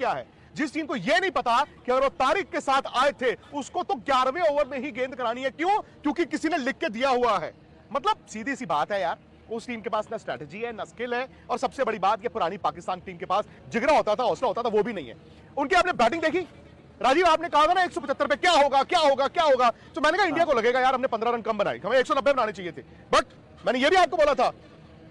क्या है? जिस टीम को यह नहीं पता कि अगर वो तारिक के साथ आए थे उसको तो 11वें ओवर में ही गेंद करानी है। क्यों? क्योंकि किसी ने लिख के दिया हुआ है। मतलब सीधी सी बात है यार, उस टीम के पास ना स्ट्रैटेजी है, ना स्किल है, और सबसे बड़ी बात कि पुरानी पाकिस्तान टीम के पास जिगरा होता था, हौसला होता था, वो भी नहीं है। उनकी आपने बैटिंग देखी राजीव, आपने कहा था ना 175 पे क्या होगा क्या होगा क्या होगा, तो मैंने कहा इंडिया को लगेगा यार हमने 15 रन कम बनाए, हमें 190 बनाने चाहिए थे। बट मैंने ये भी आपको बोला था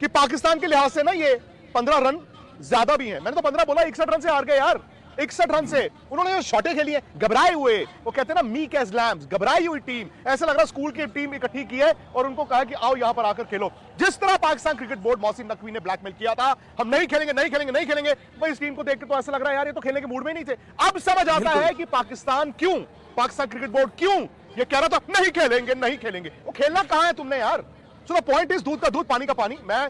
कि पाकिस्तान के लिहाज से ना ये 15 रन ज्यादा भी है। मैंने तो 15 बोला, 61 रन से हार गए यार, 61 रन से। उन्होंने जो शॉटें खेली है घबराए हुए, वो कहते हैं ना मीक एज लैम्स, घबराई हुई टीम, ऐसा लग रहा स्कूल की टीम इकट्ठी की है और उनको कहा कि आओ यहां पर आकर खेलो। जिस तरह पाकिस्तान क्रिकेट बोर्ड मोहसिन नकवी ने ब्लैकमेल किया था, हम नहीं खेलेंगे नहीं खेलेंगे नहीं खेलेंगे, भाई इस टीम को देख के तो ऐसा लग रहा है यार ये तो खेलने के मूड में नहीं थे। अब समझ आता है कि पाकिस्तान क्रिकेट बोर्ड क्यों ये कह रहा था नहीं खेलेंगे नहीं खेलेंगे। वो खेलना कहां है तुमने यार? सो द पॉइंट इज दूध का दूध पानी का पानी। मैं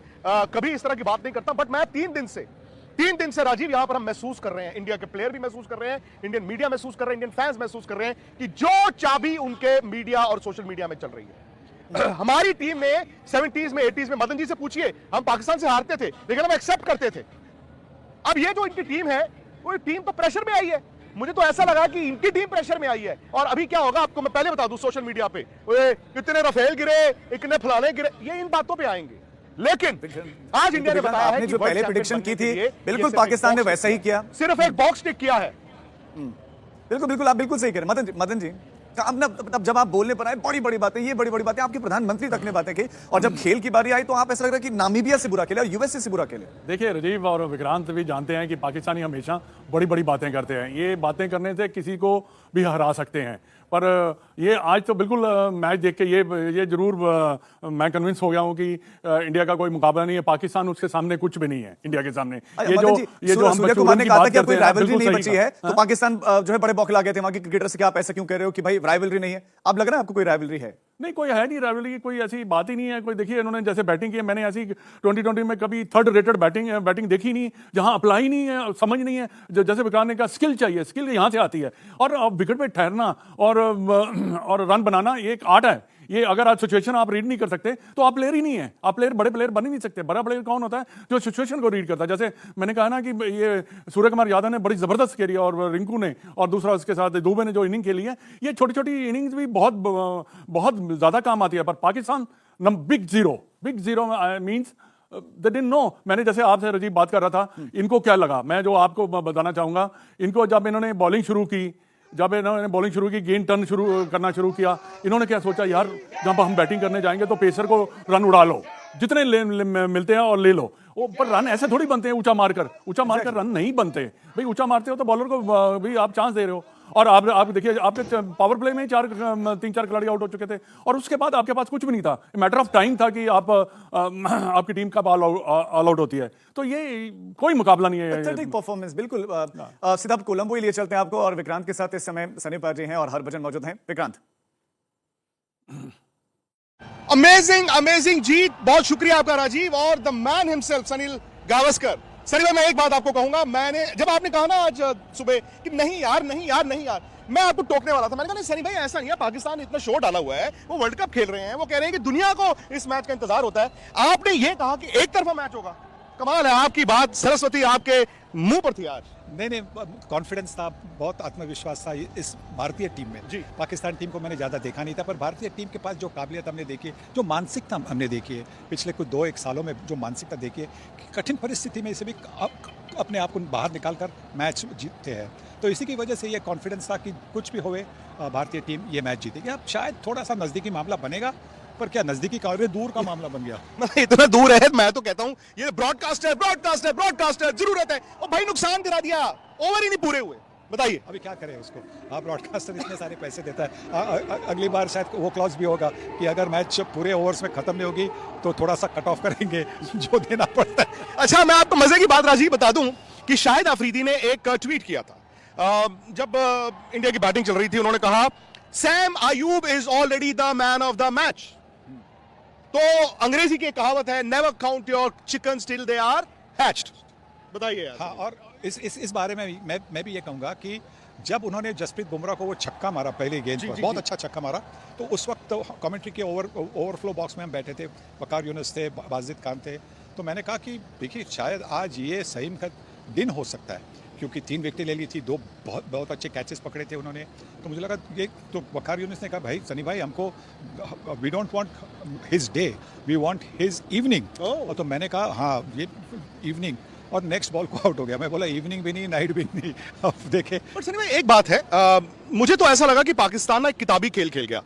कभी इस तरह की बात नहीं करता, बट मैं 3 दिन से राजीव यहां पर हम महसूस कर रहे हैं, इंडिया के प्लेयर भी महसूस कर रहे हैं, इंडियन मीडिया महसूस कर रहे हैं, इंडियन फैंस महसूस कर रहे हैं कि जो चाबी उनके मीडिया और सोशल मीडिया में चल रही है। हमारी टीम में 70s में 80s में मदन जी से पूछिए, हम पाकिस्तान से हारते थे लेकिन हम एक्सेप्ट करते थे। अब ये जो इनकी टीम है वो टीम तो प्रेशर में आई है। मुझे तो ऐसा लगा कि इनकी टीम प्रेशर में आई है। और अभी क्या होगा आपको मैं पहले बता दूं, सोशल मीडिया पे कितने रफेल गिरे, इतने फलाने गिरे, ये इन बातों पे आएंगे। लेकिन आज इंडिया ने बताया है कि जो पहले प्रेडिक्शन की थी बिल्कुल पाकिस्तान ने वैसा ही किया, सिर्फ एक बॉक्स टिक किया है। बिल्कुल बिल्कुल आप बिल्कुल सही कह रहे हैं मदन जी। अब जब आप बोलने पर आए बड़ी बड़ी बातें, ये बड़ी बड़ी बातें, आपके प्रधानमंत्री तक ने बातें की, और जब खेल की बारी आई तो आप ऐसा लग रहा है कि नामीबिया से बुरा खेले और यूएसए से बुरा खेले। देखिए राजीव और विक्रांत भी जानते हैं कि पाकिस्तानी हमेशा बड़ी बड़ी बातें करते हैं, ये बातें करने से किसी को भी हरा सकते हैं। पर ये आज तो बिल्कुल मैच देख के ये जरूर मैं कन्विंस हो गया हूं कि इंडिया का कोई मुकाबला नहीं है, पाकिस्तान उसके सामने कुछ भी नहीं है इंडिया के सामने। ये जो हम सूर्य कुमार ने कहा था कि कोई राइवलरी नहीं बची है, तो पाकिस्तान जो है बड़े बौखला गए थे वहां के क्रिकेटर से कि आप ऐसा क्यों कह रहे हो कि भाई राइवलरी नहीं है। अब लग रहा है आपको कोई राइवलरी है? नहीं, कोई है नहीं राइवलरी, कोई ऐसी बात ही नहीं है। कोई देखिए इन्होंने जैसे बैटिंग की है, मैंने ऐसी 2020 में कभी थर्ड रेटेड बैटिंग देखी नहीं, जहां अप्लाई नहीं है, समझ नहीं है। जैसे विक्रांत ने कहा स्किल चाहिए, स्किल यहां से आती है, और विकेट पे ठहरना और रन बनाना ये एक आर्ट है। ये अगर आज सिचुएशन आप रीड नहीं कर सकते तो आप प्लेयर ही नहीं है, आप बड़े प्लेयर बन ही नहीं सकते। बड़ा प्लेयर कौन होता है? जो सिचुएशन को रीड करता है। जैसे मैंने कहा ना कि ये सूर्य कुमार यादव ने बड़ी जबरदस्त खेली और रिंकू ने, और दूसरा उसके साथ दुबे ने जो इनिंग खेली है, ये छोटी छोटी इनिंग्स भी बहुत ज्यादा काम आती है। पर Pakistan big zero means they didn't know. मैंने जैसे आपसे राजीव बात कर रहा था, इनको क्या लगा, मैं जो आपको बताना चाहूंगा, इनको जब इन्होंने बॉलिंग शुरू की, गेंद टर्न करना शुरू किया, इन्होंने क्या सोचा, यार जब हम बैटिंग करने जाएंगे तो पेसर को रन उड़ा लो, जितने मिलते हैं और ले लो। पर रन ऐसे थोड़ी बनते हैं ऊंचा मारकर रन नहीं बनते भाई। ऊंचा मारते हो तो बॉलर को भी आप चांस दे रहे हो। और आप देखिए, आपके पावर प्ले में 3-4 खिलाड़ी आउट हो चुके थे, और उसके बाद आपके पास कुछ भी नहीं था। मैटर ऑफ टाइम था कि आपकी टीम कब ऑल आउट होती है। तो ये कोई मुकाबला नहीं है। पैथेटिक परफॉर्मेंस बिल्कुल। सीधा कोलंबो ही लिए चलते हैं आपको, और विक्रांत के साथ इस समय सनी पाजी हैं और हरभजन मौजूद हैं। विक्रांत, अमेजिंग जीत, बहुत शुक्रिया आपका राजीव, और the man himself Sunil Gavaskar. Sunny भाई मैं एक बात आपको कहूंगा, मैंने जब आपने कहा ना आज सुबह कि नहीं यार, मैं आपको टोकने वाला था। मैंने कहा नहीं सनी भाई ऐसा नहीं है, पाकिस्तान इतना शो डाला हुआ है, वो वर्ल्ड कप खेल रहे हैं, वो कह रहे हैं कि दुनिया को इस मैच का इंतजार होता है। आपने ये कहा कि एक तरफा मैच होगा, कमाल है आपकी बात, सरस्वती आपके मुंह पर थी आज। नहीं, कॉन्फिडेंस था, बहुत आत्मविश्वास था इस भारतीय टीम में जी। पाकिस्तान टीम को मैंने ज़्यादा देखा नहीं था, पर भारतीय टीम के पास जो काबिलियत हमने देखी है, जो मानसिकता हमने देखी है पिछले कुछ 2-1 सालों में, जो मानसिकता देखी है, कठिन परिस्थिति में इसे भी अपने आप को बाहर निकाल कर मैच जीतते हैं। तो इसी की वजह से ये कॉन्फिडेंस था कि कुछ भी होवे भारतीय टीम ये मैच जीतेगी। अब शायद थोड़ा सा नज़दीकी मामला बनेगा, पर क्या नजदीकी का दूर का मामला बन गया। इतना दूर है, मैं तो कहता हूं ये ब्रॉडकास्टर जरूरत है, और भाई नुकसान करा दिया, ओवर ही नहीं पूरे हुए। बताइए अभी क्या करें उसको, आप ब्रॉडकास्टर इतने सारे पैसे देता है, अगली बार शायद वो क्लॉज भी होगा कि अगर मैच पूरे ओवर्स में खत्म नहीं होगी तो थोड़ा सा कट ऑफ करेंगे, जो देना पड़ता है। अच्छा, मैं आपको मजे की बात राजीव बता दूं कि शाहिद अफरीदी ने एक ट्वीट किया था जब इंडिया की बैटिंग चल रही थी। उन्होंने कहा Saim Ayub is already the man of the match. तो अंग्रेजी की कहावत है, never count your chickens till they are hatched. बताइए यार। हाँ, और इस बारे में मैं भी ये कहूँगा कि जब उन्होंने जसप्रीत बुमराह को वो छक्का मारा पहले गेंद पर, बहुत अच्छा छक्का मारा, तो उस वक्त तो कमेंट्री के ओवरफ्लो बॉक्स में हम बैठे थे, वकार यूनुस थे, बाजिद खान थे, तो मैंने कहा कि देखिए शायद आज ये सही दिन हो सकता है। क्योंकि 3 विकेटें ले ली थी, 2 बहुत बहुत अच्छे कैचेस पकड़े थे उन्होंने। तो मुझे लगा ये तो वकार यूनिस ने कहा भाई सनी भाई हमको we don't want his day, we want his evening. और तो मैंने कहा हाँ ये इवनिंग, और नेक्स्ट बॉल को आउट हो गया। मैं बोला इवनिंग भी नहीं, नाइट भी नहीं। अब देखे पर सनी भाई एक बात है, मुझे तो ऐसा लगा कि पाकिस्तान ना एक किताबी खेल खेल गया।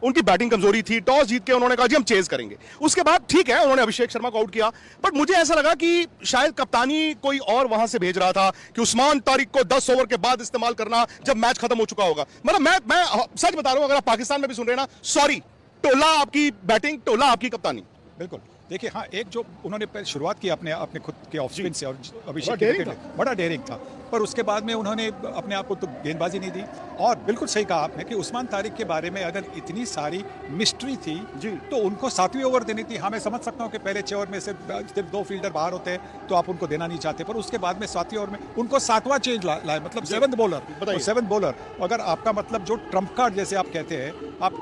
उनकी बैटिंग कमजोरी थी, टॉस जीत के उन्होंने कहा जी हम चेज करेंगे। उसके बाद ठीक है उन्होंने अभिषेक शर्मा को आउट किया, बट मुझे ऐसा लगा कि शायद कप्तानी कोई और वहां से भेज रहा था कि उस्मान तारिक को 10 ओवर के बाद इस्तेमाल करना जब मैच खत्म हो चुका होगा। मतलब मैं सच बता रहा हूं, अगर आप पाकिस्तान में भी सुन रहे हैं ना, सॉरी, टोला आपकी बैटिंग, टोला आपकी कप्तानी। बिल्कुल देखिए हाँ, एक जो उन्होंने शुरुआत की अपने खुद के ऑफ स्पिन से, और अभिषेक बड़ा डेयरिंग बड़ा डेयरिंग था, पर उसके बाद में उन्होंने अपने आप को तो गेंदबाजी नहीं दी। और बिल्कुल सही कहा आपने कि उस्मान तारिक के बारे में अगर इतनी सारी मिस्ट्री थी जी, तो उनको 7वीं ओवर देनी थी। हाँ मैं समझ सकता हूँ कि पहले 6 ओवर में से सिर्फ 2 फील्डर बाहर होते हैं तो आप उनको देना नहीं चाहते, पर उसके बाद में 7वीं ओवर में उनको 7वां चेंज लाए, मतलब 7th बॉलर। 7th बॉलर अगर आपका मतलब जो ट्रम्प कार्ड जैसे आप कहते हैं, आप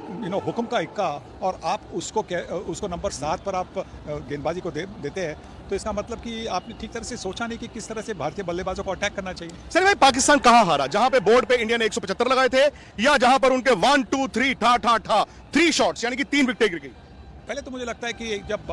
हुक्म का इक्का, और आप उसको नंबर 7 पर आप गेंदबाजी को देते हैं, तो इसका मतलब कि आपने ठीक तरह से सोचा नहीं कि किस तरह से भारतीय बल्लेबाजों को अटैक करना चाहिए। सर भाई पाकिस्तान कहां हारा, जहां पे बोर्ड पे इंडिया ने 175 लगाए थे, या जहां पर उनके 1 2 3 ठा 3 शॉट्स यानी कि 3 विकेटें गिर गई? पहले तो मुझे लगता है कि जब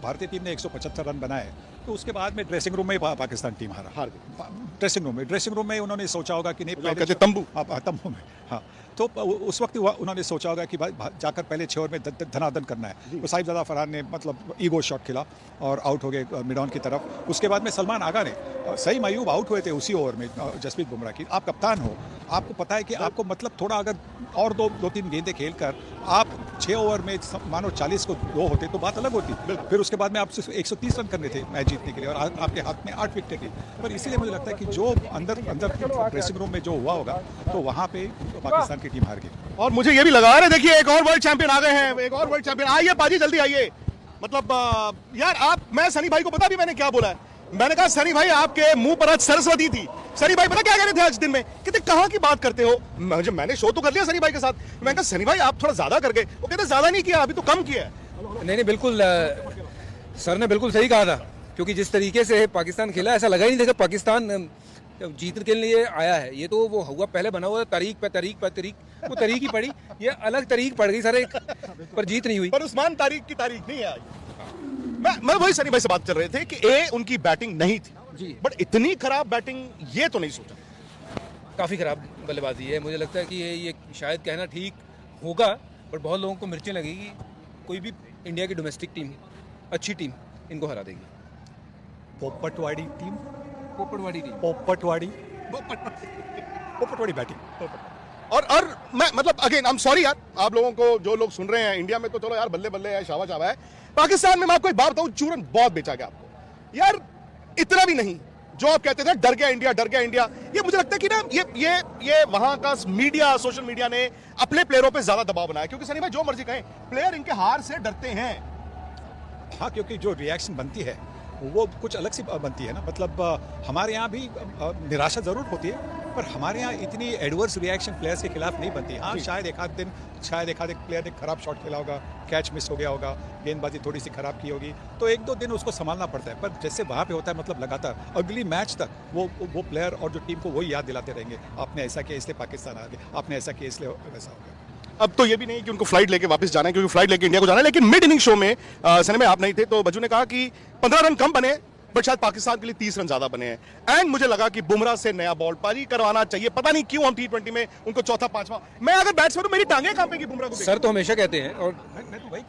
भारतीय टीम ने 175 रन बनाए तो उसके बाद में ड्रेसिंग रूम में पाकिस्तान टीम हार गई। ड्रेसिंग रूम में उन्होंने सोचा होगा कि नहीं, कहते तंबू, तंबू में, हाँ, तो उस वक्त उन्होंने सोचा होगा कि भाई जाकर पहले 6 ओवर में धनाधन करना है। तो साहिबजादा फरहान ने मतलब ईगो शॉट खेला और आउट हो गए मिड ऑन की तरफ। उसके बाद में सलमान आगा ने, सही मायूब आउट हुए थे उसी ओवर में जसप्रीत बुमराह की। आप कप्तान हो, आपको पता है कि आपको मतलब थोड़ा अगर और 2-3 गेंदें खेल कर आप 6 ओवर में मानो 40 को 2 होते तो बात अलग होती। फिर उसके बाद में आप 130 रन करने थे मैच जीतने के लिए, और आपके हाथ में 8 विकेटें थी। पर इसीलिए मुझे लगता है कि जो अंदर ड्रेसिंग रूम में जो हुआ होगा, तो वहाँ पे पाकिस्तान की टीम हार गई। और मुझे ये भी लगा, अरे देखिए एक और वर्ल्ड चैंपियन आ गए हैं, एक और वर्ल्ड चैंपियन, आइए पाजी जल्दी आइए। मतलब यार मैं सनी भाई को पता भी मैंने क्या बोला है, मैंने कहा सनी भाई आपके मुंह पर आज सरस्वती थी। सनी भाई पता क्या कह रहे थे आज दिन में, कहते कहां की बात करते हो, मैंने शो तो कर लिया सनी भाई के साथ, मैंने कहा सनी भाई आप थोड़ा ज्यादा कर गए। वो कहते ज्यादा नहीं किया, अभी तो कम किया है। नहीं बिल्कुल सर ने बिल्कुल सही कहा था, क्योंकि जिस तरीके से पाकिस्तान खेला ऐसा लगा ही नहीं था कि पाकिस्तान जीतने के लिए आया है। ये तो वो हुआ पहले बना हुआ तारीख पे तारीख वो तारीख ही पड़ी, ये अलग तारीख पड़ गई सर एक, पर जीत नहीं हुई। पर उस्मान तारिक की तारीख नहीं आई। मैं वही सनी भाई से बात कर रहे थे कि उनकी बैटिंग नहीं थी जी, बट इतनी खराब बैटिंग ये तो नहीं सोचा। काफ़ी खराब बल्लेबाजी है। मुझे लगता है कि ये शायद कहना ठीक होगा, पर बहुत लोगों को मिर्चें लगेगी। कोई भी इंडिया की डोमेस्टिक टीम, अच्छी टीम इनको हरा देगी। पोपटवाड़ी टीम, पोपटवाड़ी टीम, पोपटवाड़ी बैटिंग। और मैं मतलब अगेन आई एम सॉरी यार, आप लोगों को जो लोग सुन रहे हैं इंडिया में, तो चलो यार बल्ले बल्ले है, शावा शावा है। पाकिस्तान में मैं आपको एक बात बताऊं, चूरन बहुत बेचा गया आपको यार, इतना भी नहीं। जो आप कहते थे डर गया इंडिया, ये मुझे लगता है कि ना ये वहां का मीडिया, सोशल मीडिया ने अपने प्लेयरों पे ज्यादा दबाव बनाया, क्योंकि सनी भाई जो मर्जी कहें, प्लेयर इनके हार से डरते हैं। हाँ, क्योंकि जो रिएक्शन बनती है वो कुछ अलग सी बनती है ना। मतलब हमारे यहाँ भी निराशा जरूर होती है, पर हमारे यहाँ इतनी एडवर्स रिएक्शन प्लेयर्स के खिलाफ नहीं बनती। हाँ, शायद एक आध प्लेयर ने खराब शॉट खेला होगा, कैच मिस हो गया होगा, गेंदबाजी थोड़ी सी खराब की होगी, तो 1-2 दिन उसको संभालना पड़ता है। पर जैसे वहाँ पे होता है, मतलब लगातार अगली मैच तक वो प्लेयर और जो टीम को वही याद दिलाते रहेंगे, आपने ऐसा किया इसलिए पाकिस्तान आ गया, आपने ऐसा किया इसलिए वैसा हो गया। अब तो ये भी नहीं कि उनको फ्लाइट लेके वापस जाना है, क्योंकि फ्लाइट लेके इंडिया को जाना है। लेकिन मिड इनिंग शो में सनी में आप नहीं थे, तो बज्जू ने कहा कि 15 रन कम बने, बट शायद पाकिस्तान के लिए 30 रन ज्यादा बने हैं। एंड मुझे लगा कि बुमराह से नया बॉल पारी करवाना चाहिए। पता नहीं क्यों हम T20 में उनको चौथा पांचवा, मैं अगर बैट्समैन हूं मेरी टांगें कांपेंगी बुमराह को। सर तो हमेशा कहते हैं, और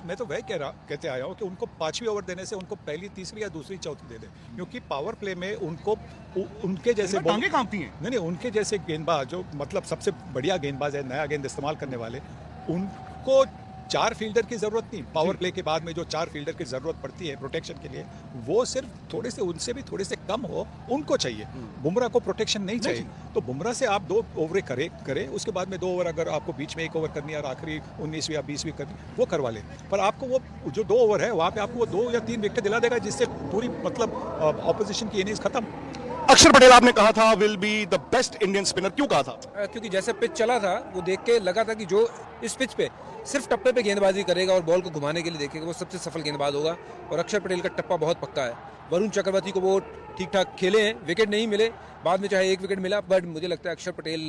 मैं तो वही कहते आया हूँ कि उनको 5वीं ओवर देने से उनको पहली, तीसरी या दूसरी, चौथी दे दे, क्योंकि पावर प्ले में उनको उनके जैसे टांगें कांपती हैं। नहीं, उनके जैसे गेंदबाज जो मतलब सबसे बढ़िया गेंदबाज है, नया गेंद इस्तेमाल करने वाले, उनको 4 फील्डर की जरूरत नहीं। पावर प्ले के बाद में जो 4 फील्डर की जरूरत पड़ती है प्रोटेक्शन के लिए, वो सिर्फ थोड़े से, उनसे भी थोड़े से कम हो, उनको चाहिए। बुमराह को प्रोटेक्शन नहीं चाहिए। तो बुमराह से आप 2 ओवर करे, उसके बाद में 2 ओवर अगर आपको बीच में 1 ओवर करनी है और आखिरी 19वीं या 20वीं करनी, वो करवा ले। पर आपको वो जो 2 ओवर है वहाँ पे आपको वो 2 या 3 विकेट दिला देगा, जिससे पूरी मतलब ऑपोजिशन की इनिंग्स खत्म। अक्षर पटेल आपने कहा था will be the best Indian spinner, क्यों कहा था? क्योंकि जैसे पिच चला था वो देख के लगा था कि जो इस पिच पे सिर्फ टप्पे पे गेंदबाजी करेगा और बॉल को घुमाने के लिए देखेगा वो सबसे सफल गेंदबाज होगा। और अक्षर पटेल का टप्पा बहुत पक्का है। वरुण चक्रवर्ती को वो ठीक ठाक खेले हैं, विकेट नहीं मिले, बाद में चाहे 1 विकेट मिला, बट मुझे लगता है अक्षर पटेल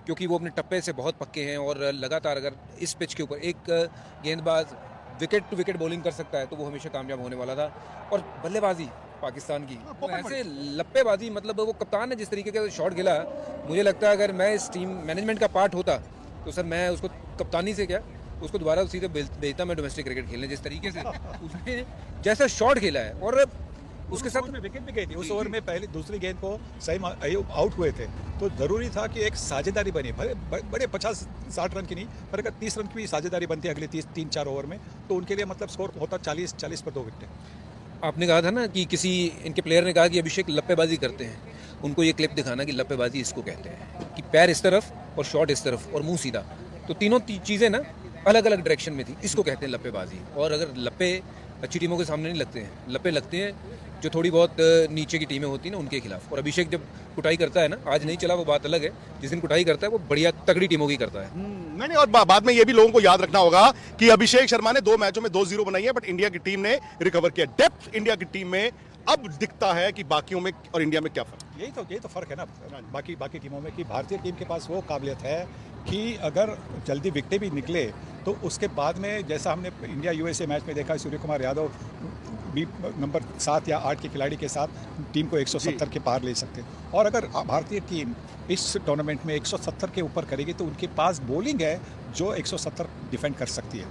क्योंकि वो अपने टप्पे से बहुत पक्के हैं और लगातार अगर इस पिच के ऊपर एक गेंदबाज विकेट टू विकेट बॉलिंग कर सकता है तो वो हमेशा कामयाब होने वाला था। और बल्लेबाजी पाकिस्तान की तो ऐसे लप्पेबाजी, मतलब वो कप्तान ने जिस तरीके का शॉट खेला, मुझे लगता है अगर मैं इस टीम मैनेजमेंट का पार्ट होता तो सर मैं उसको कप्तानी से क्या उसको दोबारा सीधे भेजता मैं डोमेस्टिक क्रिकेट खेलने। जिस तरीके से उसने जैसा शॉट खेला है और उसके साथ में विकेट भी गई थी उस ओवर में, पहली दूसरी गेंद को सही आउट हुए थे तो जरूरी था कि एक साझेदारी बनी, बड़े 50-60 रन की नहीं पर अगर 30 रन की भी साझेदारी बनती है अगले 3-4 ओवर में तो उनके लिए मतलब स्कोर होता 40 पर 2 विकेट। आपने कहा था ना कि किसी इनके प्लेयर ने कहा कि अभिषेक लप्पेबाजी करते हैं, उनको ये क्लिप दिखाना कि लप्पेबाजी इसको कहते हैं कि पैर इस तरफ और शॉट इस तरफ और मुंह सीधा, तो तीनों चीज़ें ना अलग अलग डायरेक्शन में थी, इसको कहते हैं लप्पेबाजी। और अगर लप्पे अच्छी टीमों के सामने नहीं लगते हैं, लप्पे लगते हैं जो थोड़ी बहुत नीचे की टीमें होती हैं ना उनके खिलाफ। और अभिषेक जब कुटाई करता है ना, आज नहीं चला वो बात अलग है, जिस दिन कुटाई करता है वो बढ़िया तगड़ी टीमों की करता है। नहीं, और बाद में ये भी लोगों को याद रखना होगा कि अभिषेक शर्मा ने 2 मैचों में 2-0 बनाई है, बट इंडिया की टीम ने रिकवर किया। डेप्थ इंडिया की टीम में अब दिखता है कि बाकियों में और इंडिया में क्या फर्क। यही तो फर्क है ना बाकी टीमों में कि भारतीय टीम के पास वो काबिलियत है कि अगर जल्दी विकेटें भी निकले तो उसके बाद में जैसा हमने इंडिया यूएसए मैच में देखा, सूर्य कुमार यादव भी नंबर 7 या 8 के खिलाड़ी के साथ टीम को 170 के पार ले सकते हैं। और अगर भारतीय टीम इस टूर्नामेंट में 170 के ऊपर करेगी तो उनके पास बॉलिंग है जो 170 डिफेंड कर सकती है।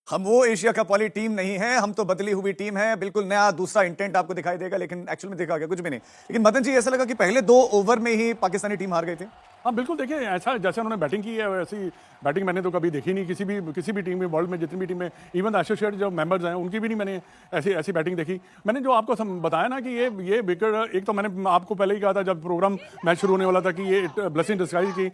हम वो एशिया कप वाली टीम नहीं है, हम तो बदली हुई टीम है। बिल्कुल नया दूसरा इंटेंट आपको दिखाई देगा, लेकिन एक्चुअल में देखा गया कुछ भी नहीं। लेकिन मदन जी, ऐसा लगा कि पहले 2 ओवर में ही पाकिस्तानी टीम हार गई थी। हाँ बिल्कुल, देखिए ऐसा जैसे उन्होंने बैटिंग की है वैसी बैटिंग मैंने तो कभी देखी नहीं किसी भी टीम में, वर्ल्ड में जितनी भी टीम में, इवन एसोसिएट जो मेंबर्स हैं उनकी भी नहीं मैंने ऐसी बैटिंग देखी। मैंने जो आपको बताया ना कि ये विकेट, एक तो मैंने आपको पहले ही कहा था जब प्रोग्राम मैच शुरू होने वाला था कि ये ब्लेसिंग डिस्गाइज की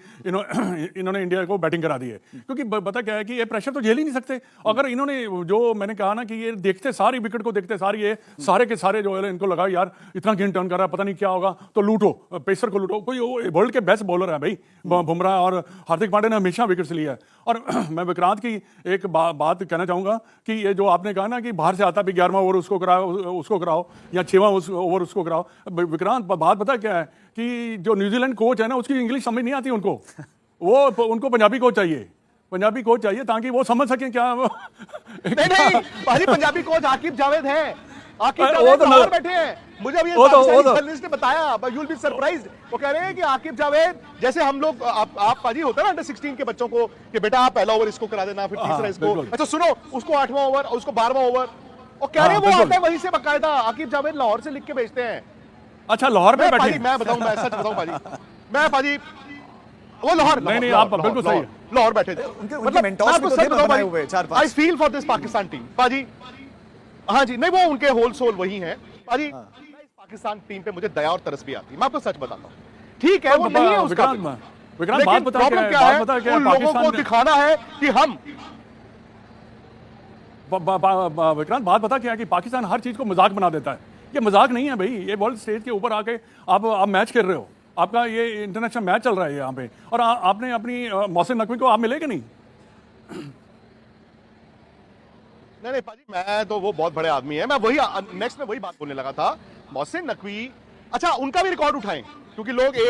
इन्होंने इंडिया को बैटिंग करा दी है, क्योंकि पता क्या है कि ये प्रेशर तो झेल ही नहीं सकते। अगर इन्होंने जो मैंने कहा ना कि ये देखते सारी विकेट को देखते सारी ये सारे के सारे जो है इनको लगा यार इतना गेंद टर्न कर रहा है पता नहीं क्या होगा, तो लूटो, पेसर को लूटो। कोई वर्ल्ड के बेस्ट बॉलर है भाई बुमराह, और हार्दिक पांड्या ने हमेशा विकेट्स लिया है। और मैं विक्रांत की एक बात कहना चाहूंगा कि ये जो आपने कहा ना कि बाहर से आता भी 11वां ओवर उसको कराओ या 6वां ओवर उसको कराओ। विक्रांत, बात पता क्या है कि जो न्यूजीलैंड कोच है ना उसकी इंग्लिश समझ नहीं आती उनको, उनको पंजाबी कोच चाहिए ताकि वो समझ सकें क्या नहीं भाई, पंजाबी कोच आकिब जावेद है। आकिब जावेद तो बाहर बैठे हैं, मुझे अभी जर्नलिस्ट ने बताया, यू विल बी सरप्राइज्ड। वो कह रहे हैं कि आकिब जावेद जैसे हम लोग आप पाजी होता है ना अंडर 16 के बच्चों को कि बेटा आप पहला ओवर इसको करा देना, फिर तीसरा इसको, अच्छा सुनो उसको 8वां ओवर और उसको 12वां ओवर, और कह रहे हैं वो आता है वहीं से बकायदा। आकिब जावेद लाहौर से लिख के भेजते हैं। अच्छा, लाहौर में बैठे? मैं बताऊं, मैं सच बताऊं पाजी, वो लाहौर नहीं आप बिल्कुल सही है, लाहौर बैठे थे। उनके मेंटोर्स भी तो थे बनाए हुए 4-5। I feel for this Pakistan team पाजी। हाँ जी, नहीं वो उनके होल सोल वही हैं पाजी। इस पाकिस्तान टीम पे मुझे दया और तरस भी आती है, मैं आपको सच बताता हूँ। ठीक है वो नहीं है उसका, लेकिन प्रॉब्लम क्या है, उन लोगों को दिखाना है कि हम विक्रांत, बात पता क्या है कि पाकिस्तान हर चीज को मजाक बना देता है। ये मजाक नहीं है भाई, ये वर्ल्ड स्टेज के ऊपर आके आप मैच खेल रहे हो, आपका ये इंटरनेशनल मैच चल रहा है यहाँ पे, और आपने अपनी मोहसिन नकवी को आप मिले कि नहीं? नहीं पाजी, मैं तो वो बहुत बड़े आदमी है, मैं वही नेक्स्ट में वही बात बोलने लगा था। मोहसिन नकवी, अच्छा उनका भी रिकॉर्ड उठाएं क्योंकि लोग